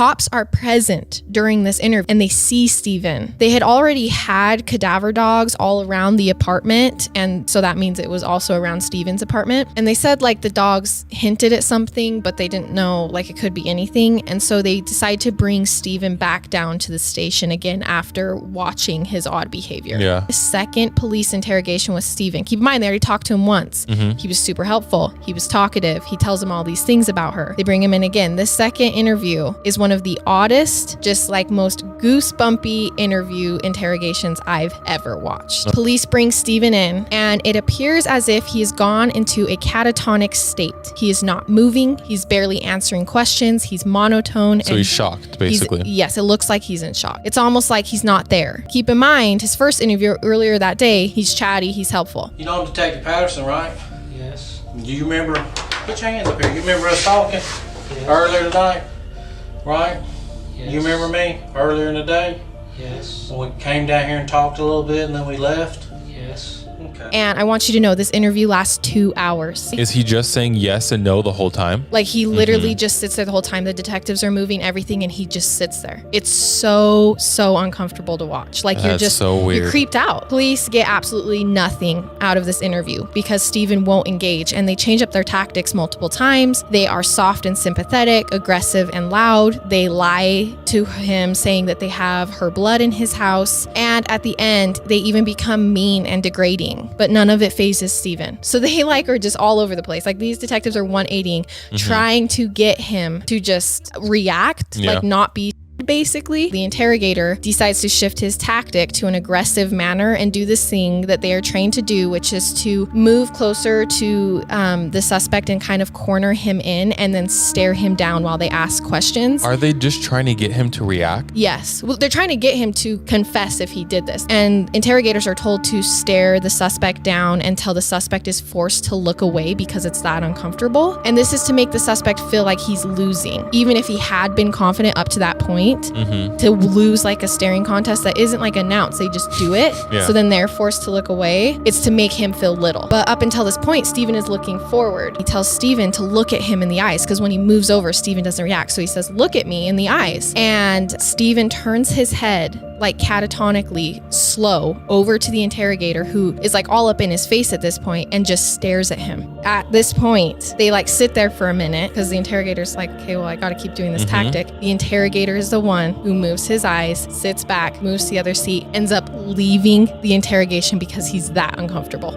Cops are present during this interview and they see Steven. They had already had cadaver dogs all around the apartment, and so that means it was also around Steven's apartment. And they said like the dogs hinted at something, but they didn't know, like it could be anything. And so they decide to bring Steven back down to the station again after watching his odd behavior. Yeah. The second police interrogation with Steven. Keep in mind, they already talked to him once. He was super helpful. He was talkative. He tells them all these things about her. They bring him in again. The second interview is one of the oddest, just like most goosebumpy interview interrogations I've ever watched. Police bring Steven in, and it appears as if he has gone into a catatonic state. He is not moving. He's barely answering questions. He's monotone. So he's shocked, basically. Yes, it looks like he's in shock. It's almost like he's not there. Keep in mind, his first interview earlier that day, he's chatty, he's helpful. You know Detective Patterson, right? Yes. Do you remember, put your hands up here, you remember us talking earlier tonight, right? Yes. You remember me earlier in the day? Yes. We came down here and talked a little bit and then we left? Yes. Okay. And I want you to know this interview lasts 2 hours. Is he just saying yes and no the whole time? Like he literally just sits there the whole time. The detectives are moving everything and he just sits there. It's so uncomfortable to watch. Like you're That's just so weird. You're creeped out. Police get absolutely nothing out of this interview because Steven won't engage, and they change up their tactics multiple times. They are soft and sympathetic, aggressive and loud. They lie to him saying that they have her blood in his house, and at the end they even become mean and degrading, but none of it phases Steven. So they like are just all over the place. Like these detectives are 180ing, trying to get him to just react, like not be. Basically, the interrogator decides to shift his tactic to an aggressive manner and do this thing that they are trained to do, which is to move closer to the suspect and kind of corner him in and then stare him down while they ask questions. Are they just trying to get him to react? Yes. Well, they're trying to get him to confess if he did this. And interrogators are told to stare the suspect down until the suspect is forced to look away because it's that uncomfortable. And this is to make the suspect feel like he's losing, even if he had been confident up to that point. To lose like a staring contest that isn't like announced, they just do it. So then they're forced to look away. It's to make him feel little. But up until this point, Steven is looking forward. He tells Steven to look at him in the eyes because when he moves over, Steven doesn't react. So he says, look at me in the eyes. And Steven turns his head like catatonically slow over to the interrogator, who is like all up in his face at this point, and just stares at him. At this point, they like sit there for a minute because the interrogator's like, okay, well, I got to keep doing this tactic. The interrogator is the one who moves his eyes, sits back, moves to the other seat, ends up leaving the interrogation because he's that uncomfortable.